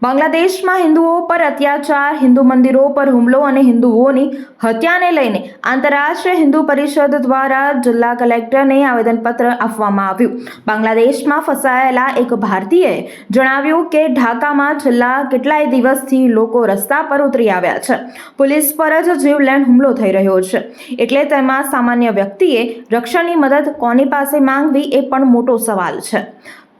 બાંગ્લાદેશમાં હિન્દુઓ પર અત્યાચાર, હિન્દુ મંદિરો પર હુમલો અને હિન્દુઓની હત્યાને લઈને આંતરરાષ્ટ્રીય હિન્દુ પરિષદ દ્વારા જિલ્લા કલેક્ટરને આવેદનપત્ર આપવામાં આવ્યું। બાંગ્લાદેશમાં ફસાયેલા એક ભારતીયએ જણાવ્યું કે ઢાકામાં છેલ્લા કેટલાય દિવસથી લોકો રસ્તા પર ઉતરી આવ્યા છે। પોલીસ પર જ જીવલેણ હુમલો થઈ રહ્યો છે, એટલે તેમાં સામાન્ય વ્યક્તિએ રક્ષણની મદદ કોની પાસે માંગવી એ પણ મોટો સવાલ છે।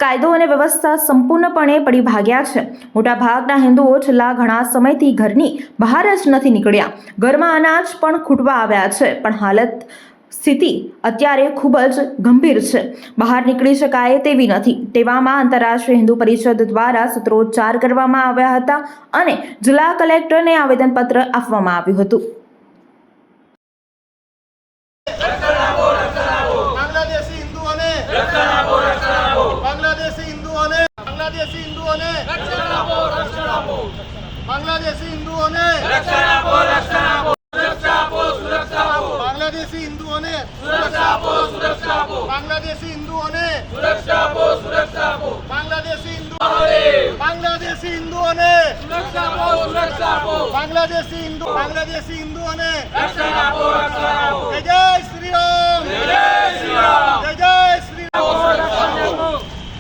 કાયદો અને વ્યવસ્થા સંપૂર્ણપણે પડી ભાગ્યા છે। મોટાભાગના હિન્દુઓ છેલ્લા ઘણા સમયથી ઘરની બહાર જ નથી નીકળ્યા। ઘરમાં અનાજ પણ ખૂટવા આવ્યા છે, પણ સ્થિતિ અત્યારે ખૂબ જ ગંભીર છે। બહાર નીકળી શકાય તેવી નથી। તેવામાં આંતરરાષ્ટ્રીય હિન્દુ પરિષદ દ્વારા સૂત્રોચ્ચાર કરવામાં આવ્યા હતા અને જિલ્લા કલેક્ટરને આવેદનપત્ર આપવામાં આવ્યું હતું। बांग्लादेशी हिंदुओं ने रक्षण आपो, रक्षण आपो, सुरक्षा आपो, सुरक्षा आपो। बांग्लादेशी हिंदुओं ने सुरक्षा आपो, सुरक्षा आपो। बांग्लादेशी हिंदुओं ने सुरक्षा आपो, सुरक्षा आपो। बांग्लादेशी हिंदुओं ने सुरक्षा आपो, सुरक्षा आपो। बांग्लादेशी हिंदुओं ने रक्षण आपो, रक्षण आपो। जय जय श्री राम, जय जय श्री राम, जय जय श्री राम।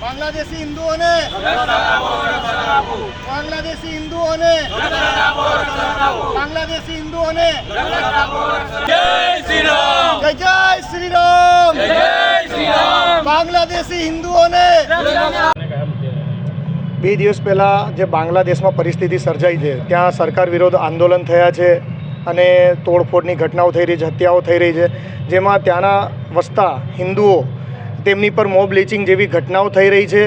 बांग्लादेशी हिंदुओं ने रक्षण आपो, रक्षण आपो। बांग्लादेशी हिंदुओं ने रक्षण आपो, रक्षण आपो। बांग्लादेशी हिंदुओं ने रक्षण आपो, रक्षण। जय श्री राम, जय जय श्री राम, जय जय श्री राम। बांग्लादेशी हिंदुओं ने બે દિવસ પહેલાં જે બાંગ્લાદેશમાં પરિસ્થિતિ સર્જાઈ છે, ત્યાં સરકાર વિરોધ આંદોલન થયા છે અને તોડફોડની ઘટનાઓ થઈ રહી છે, હત્યાઓ થઈ રહી છે, જેમાં ત્યાંના વસતા હિન્દુઓ તેમની પર મોબ લિંચિંગ જેવી ઘટનાઓ થઈ રહી છે।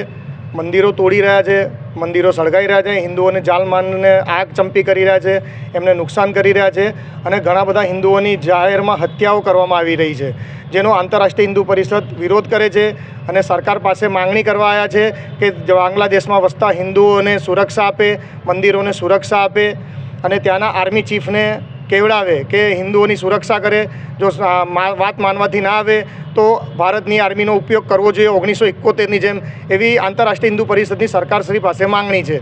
મંદિરો તોડી રહ્યા છે, મંદિરો સળગાઈ રહ્યા છે, હિન્દુઓને જાનમાલને આગ ચંપી કરી રહ્યા છે, એમને નુકસાન કરી રહ્યા છે અને ઘણા બધા હિન્દુઓની જાહેરમાં હત્યાઓ કરવામાં આવી રહી છે, જેનો આંતરરાષ્ટ્રીય હિન્દુ પરિષદ વિરોધ કરે છે અને સરકાર પાસે માંગણી કરવા આવ્યા છે કે બાંગ્લાદેશમાં વસતા હિન્દુઓને સુરક્ષા આપે, મંદિરોને સુરક્ષા આપે અને ત્યાંના આર્મી ચીફને કેવડાવે કે હિન્દુઓની સુરક્ષા કરે। જો વાત માનવાથી ના આવે તો ભારતની આર્મીનો ઉપયોગ કરવો જોઈએ 1971ની જેમ, એવી આંતરરાષ્ટ્રીય હિન્દુ પરિષદની સરકારશ્રી પાસે માંગણી છે।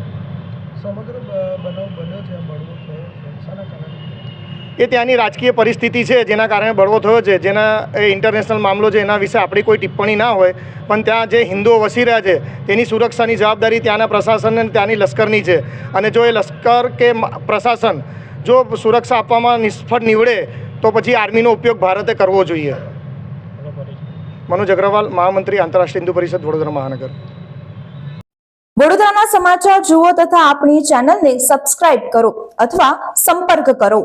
એ ત્યાંની રાજકીય પરિસ્થિતિ છે જેના કારણે બળવો થયો છે, જેના એ ઇન્ટરનેશનલ મામલો છે, એના વિશે આપણી કોઈ ટિપ્પણી ના હોય, પણ ત્યાં જે હિન્દુઓ વસી રહ્યા છે તેની સુરક્ષાની જવાબદારી ત્યાંના પ્રશાસન અને ત્યાંની લશ્કરની છે અને જો એ લશ્કર કે પ્રશાસન જો સુરક્ષા આપવામાં નિષ્ફળ નીવડે તો પછી આર્મીનો ઉપયોગ ભારતે કરવો જોઈએ। મનોજ અગ્રવાલ, મહામંત્રી, આંતરરાષ્ટ્રીય હિન્દુ પરિષદ, વડોદરા મહાનગર। વડોદરાના સમાચાર જુઓ તથા આપણી ચેનલને સબસ્ક્રાઇબ કરો અથવા સંપર્ક કરો।